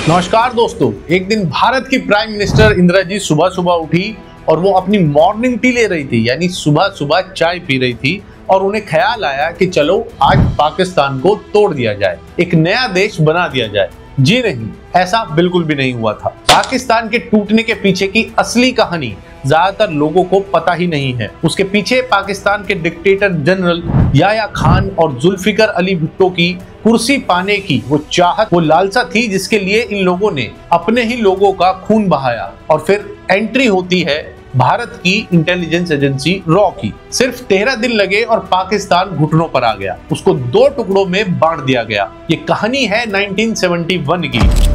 नमस्कार दोस्तों, एक दिन भारत की प्राइम मिनिस्टर इंदिरा जी सुबह सुबह उठी और वो अपनी मॉर्निंग टी ले रही थी, यानी सुबह सुबह चाय पी रही थी और उन्हें ख्याल आया कि चलो आज पाकिस्तान को तोड़ दिया जाए, एक नया देश बना दिया जाए। जी नहीं, ऐसा बिल्कुल भी नहीं हुआ था। पाकिस्तान के टूटने के पीछे की असली कहानी ज्यादातर लोगों को पता ही नहीं है। उसके पीछे पाकिस्तान के डिक्टेटर जनरल याह्या खान और जुल्फिकार अली भुट्टो की कुर्सी पाने की वो चाहत, वो लालसा थी जिसके लिए इन लोगों ने अपने ही लोगों का खून बहाया। और फिर एंट्री होती है भारत की इंटेलिजेंस एजेंसी रॉ की। सिर्फ 13 दिन लगे और पाकिस्तान घुटनों पर आ गया, उसको 2 टुकड़ों में बांट दिया गया। ये कहानी है 1971 की,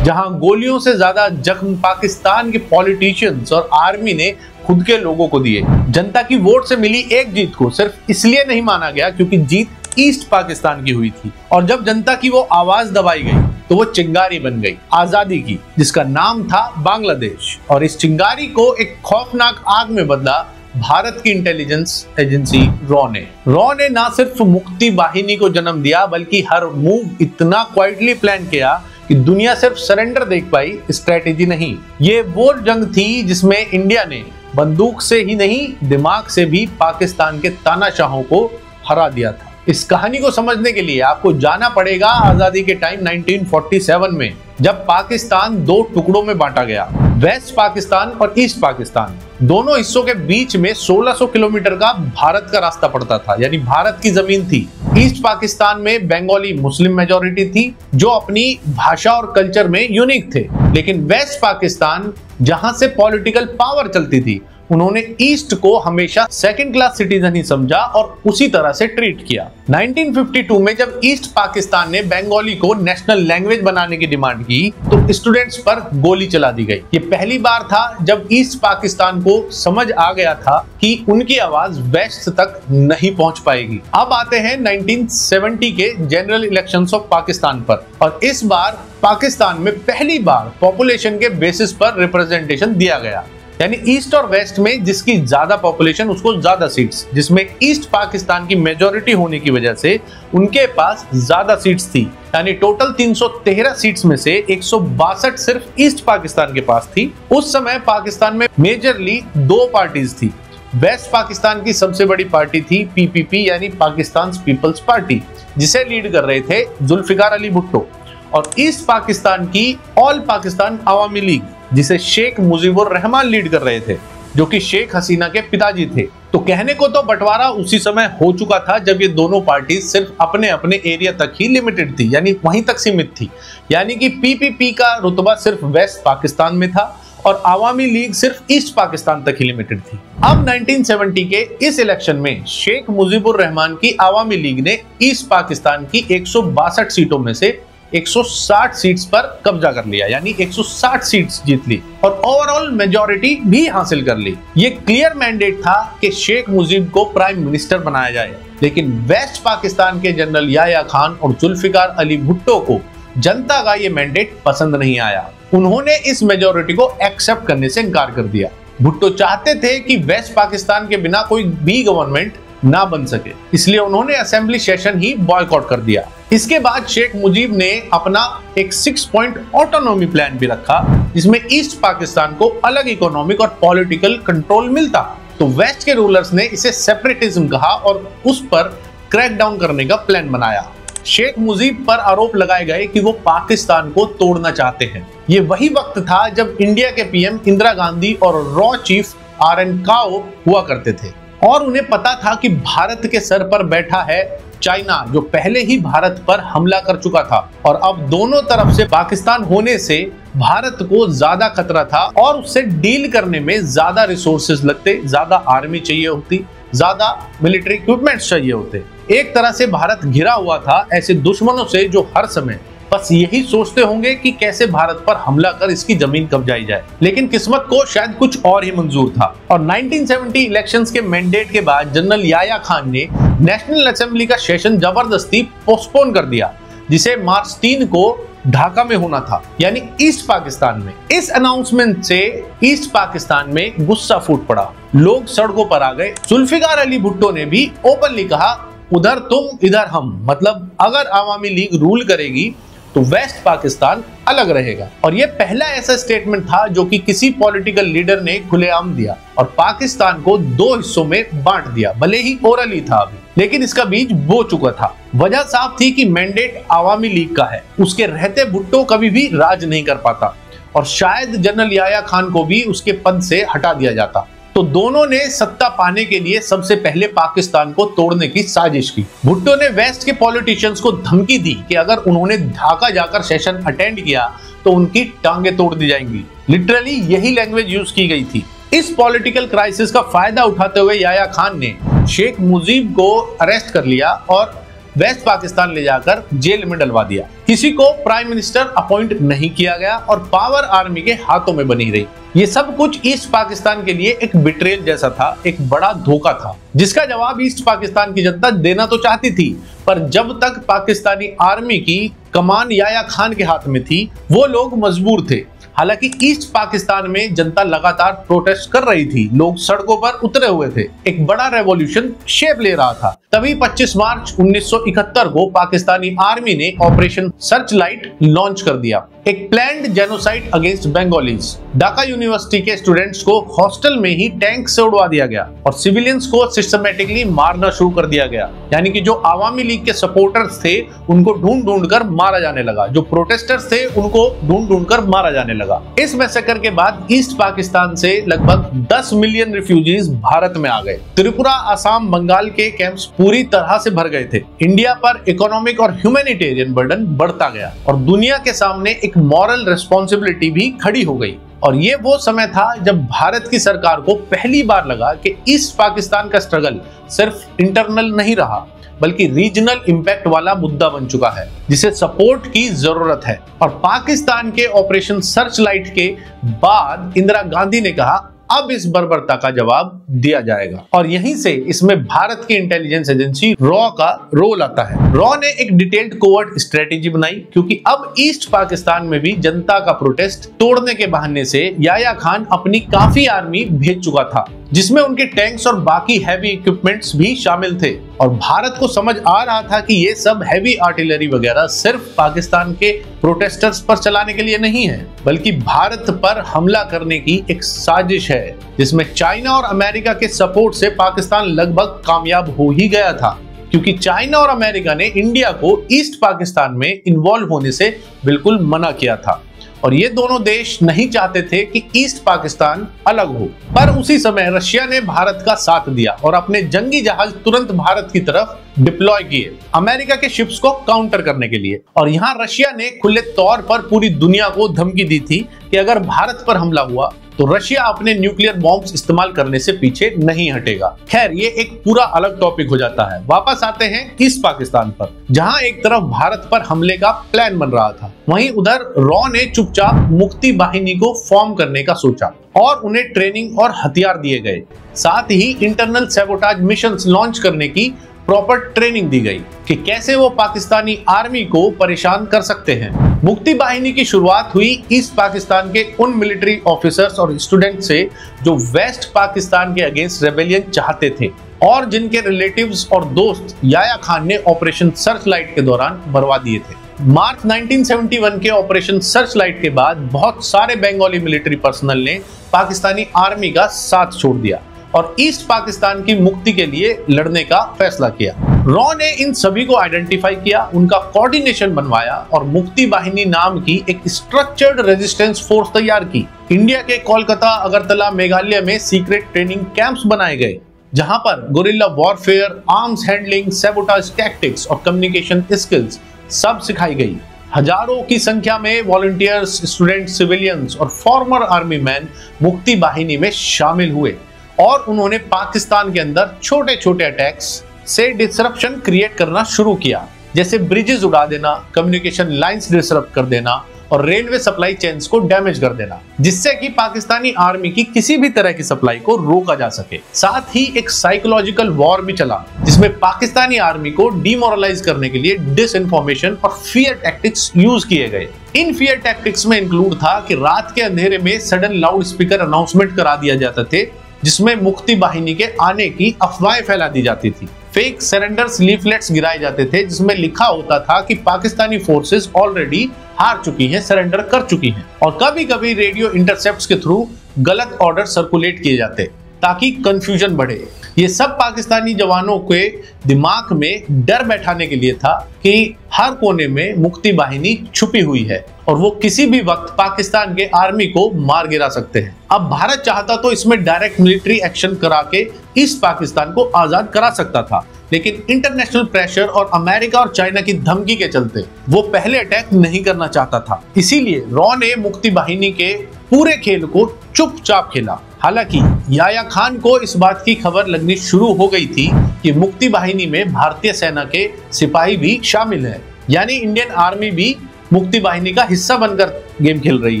जहां गोलियों से ज्यादा जख्म पाकिस्तान के पॉलिटिशियंस और आर्मी ने खुद के लोगों को दिए। जनता की वोट से मिली एक जीत को सिर्फ इसलिए नहीं माना गया क्योंकि जीत ईस्ट पाकिस्तान की हुई थी, और जब जनता की वो आवाज दबाई गई तो वो चिंगारी बन गई आजादी की, जिसका नाम था बांग्लादेश। और इस चिंगारी को एक खौफनाक आग में बदला भारत की इंटेलिजेंस एजेंसी रॉ ने ना सिर्फ मुक्ति वाहिनी को जन्म दिया, बल्कि हर मूव इतना क्वाइटली प्लान किया कि दुनिया सिर्फ सरेंडर देख पाई, स्ट्रेटेजी नहीं। ये वो जंग थी जिसमें इंडिया ने बंदूक से ही नहीं, दिमाग से भी पाकिस्तान के तानाशाहों को हरा दिया था। इस कहानी को समझने के लिए आपको जाना पड़ेगा आजादी के टाइम 1947 में, जब पाकिस्तान 2 टुकड़ों में बांटा गया, वेस्ट पाकिस्तान और ईस्ट पाकिस्तान। दोनों हिस्सों के बीच में 1600 किलोमीटर का भारत का रास्ता पड़ता था, यानी भारत की जमीन थी। ईस्ट पाकिस्तान में बंगाली मुस्लिम मेजॉरिटी थी जो अपनी भाषा और कल्चर में यूनिक थे, लेकिन वेस्ट पाकिस्तान जहां से पॉलिटिकल पावर चलती थी, उन्होंने ईस्ट को हमेशा सेकंड क्लास सिटीजन ही समझा और उसी तरह से ट्रीट किया। 1952 में जब ईस्ट पाकिस्तान ने बंगाली को नेशनल लैंग्वेज बनाने की डिमांड की तो स्टूडेंट्स पर गोली चला दी गई। ये पहली बार था जब ईस्ट पाकिस्तान को समझ आ गया था कि उनकी आवाज वेस्ट तक नहीं पहुंच पाएगी। अब आते हैं 1970 के जनरल इलेक्शंस ऑफ पाकिस्तान पर, और इस बार पाकिस्तान में पहली बार पॉपुलेशन के बेसिस पर रिप्रेजेंटेशन दिया गया, यानी ईस्ट और वेस्ट में जिसकी ज्यादा पॉपुलेशन उसको ज्यादा सीट्स, जिसमें ईस्ट पाकिस्तान की मेजॉरिटी होने की वजह से उनके पास ज्यादा सीट्स थी। यानी टोटल 313 सीट्स में से 162 सिर्फ ईस्ट पाकिस्तान के पास थी। उस समय पाकिस्तान में मेजरली 2 पार्टीज थी। वेस्ट पाकिस्तान की सबसे बड़ी पार्टी थी पीपीपी, यानी पाकिस्तान पीपल्स पार्टी, जिसे लीड कर रहे थे जुल्फिकार अली भुट्टो, और ईस्ट पाकिस्तान की ऑल पाकिस्तान अवामी लीग, जिसे शेख मुजीबुर रहमान लीड कर रहे थे, जो कि शेख हसीना के पिताजी थे। तो कहने को तो बंटवारा उसी समय हो चुका था जब ये दोनों पार्टी सिर्फ अपने अपने एरिया तक ही लिमिटेड थी, यानी वहीं तक सीमित थी। यानी कि पीपीपी का रुतबा सिर्फ वेस्ट पाकिस्तान में था और अवामी लीग सिर्फ ईस्ट पाकिस्तान तक ही लिमिटेड थी। अब 1970 के इस इलेक्शन में शेख मुजीबुर रहमान की अवामी लीग ने ईस्ट पाकिस्तान की 162 सीटों में से 160 सीट्स पर कब्जा कर लिया, यानी 160 सीट्स जीत ली और ओवरऑल मेजॉरिटी भी हासिल कर ली। ये क्लियर मैंडेट था कि शेख मुजीब को प्राइम मिनिस्टर बनाया जाए, लेकिन वेस्ट पाकिस्तान के जनरल याह्या खान और जुल्फिकार अली भुट्टो को जनता का ये मैंडेट पसंद नहीं आया। उन्होंने इस मेजॉरिटी को एक्सेप्ट करने से इनकार कर दिया। भुट्टो चाहते थे कि वेस्ट पाकिस्तान के बिना कोई भी गवर्नमेंट ना बन सके, इसलिए उन्होंने असेंबली सेशन ही बॉयकॉट कर दिया। इसके बाद शेख मुजीब ने अपना एक 6 पॉइंट ऑटोनॉमी प्लान भी रखा, जिसमें ईस्ट पाकिस्तान को अलग इकोनॉमिक और पॉलिटिकल कंट्रोल मिलता। तो वेस्ट के रूलर्स ने इसे सेपरेटिज्म कहा और उस पर क्रैकडाउन करने का प्लान बनाया। शेख मुजीब पर आरोप लगाए गए कि वो पाकिस्तान को तोड़ना चाहते हैं। ये वही वक्त था जब इंडिया के पीएम इंदिरा गांधी और रॉ चीफ आर.एन. काओ हुआ करते थे, और उन्हें पता था कि भारत के सर पर बैठा है चाइना, जो पहले ही भारत पर हमला कर चुका था, और अब दोनों तरफ से पाकिस्तान होने से भारत को ज्यादा खतरा था और उससे डील करने में ज्यादा रिसोर्सेज लगते, ज्यादा आर्मी चाहिए होती, ज्यादा मिलिट्री इक्विपमेंट्स चाहिए होते। एक तरह से भारत घिरा हुआ था ऐसे दुश्मनों से जो हर समय बस यही सोचते होंगे कि कैसे भारत पर हमला कर इसकी जमीन कब्जाई जाए। लेकिन किस्मत को शायद कुछ और ही मंजूर था, और 1970 इलेक्शंस के मैंडेट के बाद जनरल याह्या खान ने नेशनल असेंबली का सेशन जबरदस्ती पोस्टपोन कर दिया, जिसे मार्च 3 को ढाका में होना था, यानी ईस्ट पाकिस्तान में। इस अनाउंसमेंट से ईस्ट पाकिस्तान में गुस्सा फूट पड़ा, लोग सड़कों पर आ गए। जुल्फिकार अली भुट्टो ने भी ओपनली कहा उधर तुम इधर हम, मतलब अगर आवामी लीग रूल करेगी तो वेस्ट पाकिस्तान अलग रहेगा। और यह पहला ऐसा स्टेटमेंट था जो कि किसी पॉलिटिकल लीडर ने खुलेआम दिया और पाकिस्तान को दो हिस्सों में बांट दिया, भले ही ओरली था अभी, लेकिन इसका बीज बो चुका था। वजह साफ थी कि मैंडेट आवामी लीग का है, उसके रहते भुट्टो कभी भी राज नहीं कर पाता और शायद जनरल याह्या खान को भी उसके पद से हटा दिया जाता। तो दोनों ने सत्ता पाने के लिए सबसे पहले पाकिस्तान को तोड़ने की साजिश की। भुट्टो ने वेस्ट के पॉलिटिशियंस को धमकी दी कि अगर उन्होंने ढाका जाकर सेशन अटेंड किया तो उनकी टांगे तोड़ दी जाएंगी। लिटरली यही लैंग्वेज यूज की गई थी। इस पॉलिटिकल क्राइसिस का फायदा उठाते हुए याह्या खान ने शेख मुजीब को अरेस्ट कर लिया और वेस्ट पाकिस्तान ले जाकर जेल में डलवा दिया। किसी को प्राइम मिनिस्टर अपॉइंट नहीं किया गया और पावर आर्मी के हाथों में बनी रही। ये सब कुछ ईस्ट पाकिस्तान के लिए एक बिट्रेल जैसा था, एक बड़ा धोखा था, जिसका जवाब ईस्ट पाकिस्तान की जनता देना तो चाहती थी, पर जब तक पाकिस्तानी आर्मी की कमान याह्या खान के हाथ में थी वो लोग मजबूर थे। हालांकि ईस्ट पाकिस्तान में जनता लगातार प्रोटेस्ट कर रही थी, लोग सड़कों पर उतरे हुए थे, एक बड़ा रेवोल्यूशन शेप ले रहा था। तभी 25 मार्च 1971 को पाकिस्तानी आर्मी ने ऑपरेशन सर्च लाइट लॉन्च कर दिया, एक planned genocide against Bengalis. Dhaka university के स्टूडेंट्स को हॉस्टल में ही टैंक से उड़वा दिया गया और सिविलियंस को सिस्टमैटिकली मारना शुरू कर दिया गया। यानी कि जो आवामी लीग के सपोर्टर्स थे उनको ढूंढ ढूंढ कर मारा जाने लगा, जो प्रोटेस्टर्स थे उनको ढूंढ ढूंढ कर मारा जाने लगा। इस मैसेकर के बाद ईस्ट पाकिस्तान से लगभग 10 मिलियन रिफ्यूजीज भारत में आ गए। त्रिपुरा, असम, बंगाल के कैंप्स पूरी तरह से भर गए थे। इंडिया पर इकोनॉमिक और ह्यूमैनिटेरियन बर्डन बढ़ता गया और दुनिया के सामने एक मॉरल रिस्पॉन्सिबिलिटी भी खड़ी हो गई। और ये वो समय था जब भारत की सरकार को पहली बार लगा कि ईस्ट पाकिस्तान का स्ट्रगल सिर्फ इंटरनल नहीं रहा बल्कि रीजनल इंपैक्ट वाला मुद्दा बन चुका है जिसे सपोर्ट की जरूरत है। और पाकिस्तान के ऑपरेशन सर्च लाइट के बाद इंदिरा गांधी ने कहा अब इस बर्बरता का जवाब दिया जाएगा। और यहीं से इसमें भारत की इंटेलिजेंस एजेंसी रॉ का रोल आता है। रॉ ने एक डिटेल्ड कोवर्ट स्ट्रेटेजी बनाई क्योंकि अब ईस्ट पाकिस्तान में भी जनता का प्रोटेस्ट तोड़ने के बहाने से याह्या खान अपनी काफी आर्मी भेज चुका था, जिसमें उनके टैंक्स और बाकी हैवी इक्विपमेंट्स भी शामिल थे। और भारत को समझ आ रहा था कि ये सब हैवी आर्टिलरी वगैरह सिर्फ पाकिस्तान के प्रोटेस्टर्स पर चलाने के लिए नहीं है बल्कि भारत पर हमला करने की एक साजिश है, जिसमें चाइना और अमेरिका के सपोर्ट से पाकिस्तान लगभग कामयाब हो ही गया था, क्योंकि चाइना और अमेरिका ने इंडिया को ईस्ट पाकिस्तान में इन्वॉल्व होने से बिल्कुल मना किया था। और ये दोनों देश नहीं चाहते थे कि ईस्ट पाकिस्तान अलग हो। पर उसी समय रशिया ने भारत का साथ दिया और अपने जंगी जहाज तुरंत भारत की तरफ डिप्लॉय किए अमेरिका के शिप्स को काउंटर करने के लिए। और यहाँ रशिया ने खुले तौर पर पूरी दुनिया को धमकी दी थी कि अगर भारत पर हमला हुआ तो रशिया अपने न्यूक्लियर बॉम्ब्स इस्तेमाल करने से पीछे नहीं हटेगा। खैर, ये एक पूरा अलग टॉपिक हो जाता है। वापस आते हैं ईस्ट पाकिस्तान पर, जहां एक तरफ भारत पर हमले का प्लान बन रहा था, वहीं उधर रॉ ने चुपचाप मुक्ति बाहिनी को फॉर्म करने का सोचा और उन्हें ट्रेनिंग और हथियार दिए गए। साथ ही इंटरनल सैबोटाज मिशंस लॉन्च करने की प्रॉपर ट्रेनिंग दी गई कि कैसे वो पाकिस्तानी आर्मी को परेशान कर सकते हैं। मुक्ति बाहिनी की शुरुआत हुई ईस्ट पाकिस्तान के उन मिलिट्री ऑफिसर्स और स्टूडेंट से जो वेस्ट पाकिस्तान के अगेंस्ट रेबेलियन चाहते थे और जिनके रिलेटिव्स और दोस्त याह्या खान ने ऑपरेशन सर्च लाइट के दौरान मरवा दिए थे। मार्च 1971 के ऑपरेशन सर्च लाइट के बाद बहुत सारे बंगाली मिलिट्री पर्सनल ने पाकिस्तानी आर्मी का साथ छोड़ दिया और ईस्ट पाकिस्तान की मुक्ति के लिए लड़ने का फैसला किया। रॉ ने इन सभी को आइडेंटिफाई किया, उनका कोऑर्डिनेशन बनवाया और मुक्ति बाहिनी नाम की एक स्ट्रक्चर्ड रेजिस्टेंस फोर्स तैयार की। इंडिया के कोलकाता, अगरतला, मेघालय में सीक्रेट ट्रेनिंग कैंप्स बनाए गए जहां पर guerrilla warfare, arms handling, sabotage tactics और कम्युनिकेशन स्किल्स सब सिखाई गई। हजारों की संख्या में वॉलंटियर्स, स्टूडेंट्स, सिविलियंस और फॉर्मर आर्मी मैन मुक्ति बाहिनी में शामिल हुए और उन्होंने पाकिस्तान के अंदर छोटे छोटे अटैक्स से डिसरप्शन क्रिएट करना शुरू किया, जैसे ब्रिजेस उड़ा देना, कम्युनिकेशन लाइंस डिसरप्ट कर देना और रेलवे सप्लाई चेन्स को डैमेज कर देना, जिससे कि पाकिस्तानी आर्मी की किसी भी तरह की सप्लाई को रोका जा सके। साथ ही एक साइकोलॉजिकल वॉर भी चला जिसमें पाकिस्तानी आर्मी को डिमोरलाइज करने के लिए डिसइंफॉर्मेशन और फियर टैक्टिक्स यूज किए गए। इन फियर टैक्टिक्स में इंक्लूड था कि रात के अंधेरे में सडन लाउड स्पीकर अनाउंसमेंट करा दिया जाते थे जिसमें मुक्ति बाहिनी के आने की अफवाहें फैला दी जाती थी। फेक सरेंडर्स लीफलेट्स गिराए जाते थे जिसमें लिखा होता था कि पाकिस्तानी फोर्सेस ऑलरेडी हार चुकी हैं, सरेंडर कर चुकी हैं। और कभी कभी रेडियो इंटरसेप्ट्स के थ्रू गलत ऑर्डर सर्कुलेट किए जाते ताकि कंफ्यूजन बढ़े। ये सब पाकिस्तानी जवानों के दिमाग में डर बैठाने के लिए था कि हर कोने में मुक्ति बाहिनी छुपी हुई है और वो किसी भी वक्त पाकिस्तान के आर्मी को मार गिरा सकते हैं। अब भारत चाहता तो इसमें डायरेक्ट मिलिट्री एक्शन करा के ईस्ट पाकिस्तान को आजाद करा सकता था, लेकिन इंटरनेशनल प्रेशर और अमेरिका और चाइना की धमकी के चलते वो पहले अटैक नहीं करना चाहता था। इसीलिए रॉ ने मुक्ति बाहिनी के पूरे खेल को चुपचाप खेला। हालांकि याया खान को इस बात की खबर लगनी शुरू हो गई थी कि मुक्ति बाहिनी में भारतीय सेना के सिपाही भी शामिल हैं, यानी इंडियन आर्मी भी मुक्ति बाहिनी का हिस्सा बनकर गेम खेल रही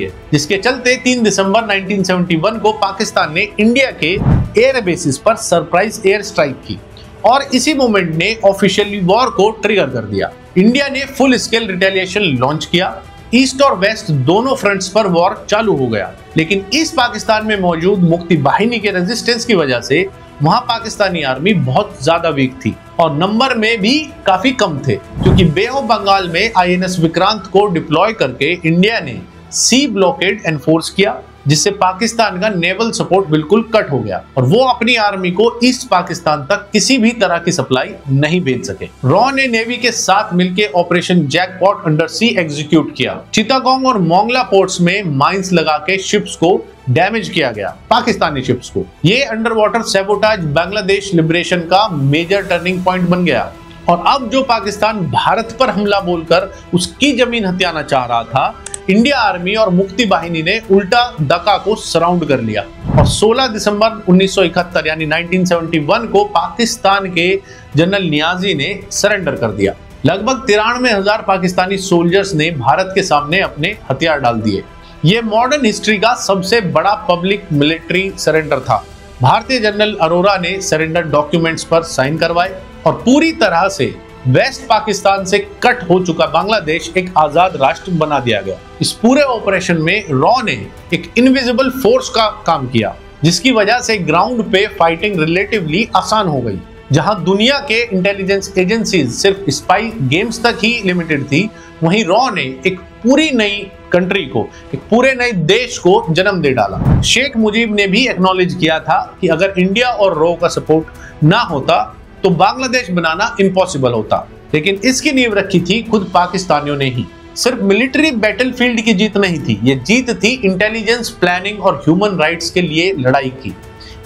है, जिसके चलते 3 दिसंबर 1971 को पाकिस्तान ने इंडिया के एयर बेसिस पर सरप्राइज एयर स्ट्राइक की और इसी मोमेंट ने ऑफिशियली वॉर को ट्रिगर कर दिया। इंडिया ने फुल स्केल रिटेलिएशन लॉन्च किया। ईस्ट और वेस्ट दोनों फ्रंट्स पर वॉर चालू हो गया, लेकिन ईस्ट पाकिस्तान में मौजूद मुक्ति बाहिनी के रेजिस्टेंस की वजह से वहां पाकिस्तानी आर्मी बहुत ज्यादा वीक थी और नंबर में भी काफी कम थे, क्योंकि बे ऑफ बंगाल में आईएनएस विक्रांत को डिप्लॉय करके इंडिया ने सी ब्लॉकेड एनफोर्स किया, जिससे पाकिस्तान का नेवल सपोर्ट बिल्कुल कट हो गया और वो अपनी आर्मी को ईस्ट पाकिस्तान तक किसी भी तरह की सप्लाई नहीं भेज सके। रॉ ने नेवी के साथ मिलकर ऑपरेशन जैकपॉट अंडर सी एग्जीक्यूट किया। चिटागोंग और मोंगला पोर्ट्स में माइंस लगा के शिप्स को डैमेज किया गया, पाकिस्तानी शिप्स को। ये under water sabotage Bangladesh liberation का मेजर टर्निंग पॉइंट बन गया और अब जो पाकिस्तान भारत पर हमला बोलकर उसकी जमीन हथियाना चाह रहा था, इंडिया आर्मी और मुक्ति बाहिनी ने उल्टा दक्का को सराउंड कर लिया और 16 दिसंबर 1971 यानी 1971 को पाकिस्तान के जनरल नियाजी ने सरेंडर कर दिया। लगभग 93,000 पाकिस्तानी सोल्जर्स ने भारत के सामने अपने हथियार डाल दिए। ये मॉडर्न हिस्ट्री का सबसे बड़ा पब्लिक मिलिट्री सरेंडर था। भारतीय जनरल अरोरा ने सरेंडर डॉक्यूमेंट्स पर साइन करवाए और पूरी तरह से वेस्ट पाकिस्तान से कट हो चुका बांग्लादेश एक आजाद राष्ट्र बना दिया गया। इस पूरे ऑपरेशन में रॉ ने एक इनविजिबल फोर्स का काम किया, जिसकी वजह से ग्राउंड पे फाइटिंग रिलेटिवली आसान हो गई। जहां दुनिया के इंटेलिजेंस एजेंसीज सिर्फ स्पाई गेम्स तक ही लिमिटेड थी, वहीं रॉ ने एक पूरी नई कंट्री को, एक पूरे नए देश को जन्म दे डाला। शेख मुजीब ने भी एक्नॉलेज किया था कि अगर इंडिया और रॉ का सपोर्ट ना होता तो बांग्लादेश बनाना इम्पॉसिबल होता, लेकिन इसकी नींव रखी थी खुद पाकिस्तानियों ने ही। सिर्फ मिलिट्री बैटलफील्ड की जीत नहीं थी, ये जीत थी इंटेलिजेंस, प्लानिंग और ह्यूमन राइट्स के लिए लड़ाई की।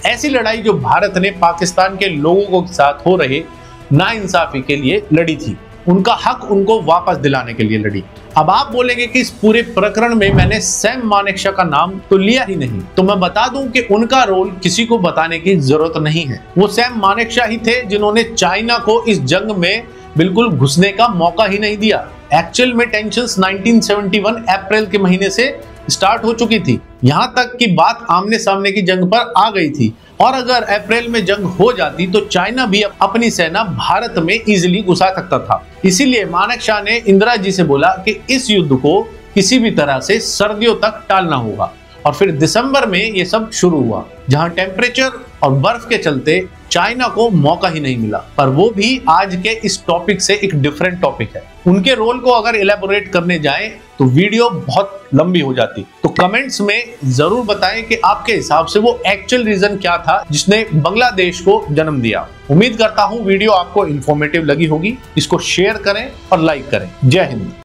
ऐसी लड़ाई जो भारत ने पाकिस्तान के लोगों के साथ हो रहे नाइंसाफी के लिए लड़ी थी, उनका हक उनको वापस दिलाने के लिए लड़ी। अब आप बोलेंगे कि इस पूरे प्रकरण में मैंने सैम मानेकशॉ का नाम तो लिया ही नहीं, तो मैं बता दूं कि उनका रोल किसी को बताने की जरूरत नहीं है। वो सैम मानेकशॉ ही थे जिन्होंने चाइना को इस जंग में बिल्कुल घुसने का मौका ही नहीं दिया। एक्चुअल में टेंशंस 1971 अप्रैल के महीने से स्टार्ट हो चुकी थी, यहां तक कि बात आमने सामने की जंग पर आ गई थी और अगर अप्रैल में जंग हो जाती तो चाइना भी अपनी सेना भारत में इजीली घुसा सकता था। इसीलिए मानेकशॉ ने इंदिरा जी से बोला कि इस युद्ध को किसी भी तरह से सर्दियों तक टालना होगा और फिर दिसंबर में ये सब शुरू हुआ, जहां टेम्परेचर और बर्फ के चलते चाइना को मौका ही नहीं मिला। पर वो भी आज के इस टॉपिक से एक डिफरेंट टॉपिक है। उनके रोल को अगर इलेबोरेट करने जाएं तो वीडियो बहुत लंबी हो जाती। तो कमेंट्स में जरूर बताएं कि आपके हिसाब से वो एक्चुअल रीजन क्या था जिसने बांग्लादेश को जन्म दिया। उम्मीद करता हूं वीडियो आपको इंफॉर्मेटिव लगी होगी। इसको शेयर करें और लाइक करें। जय हिंद।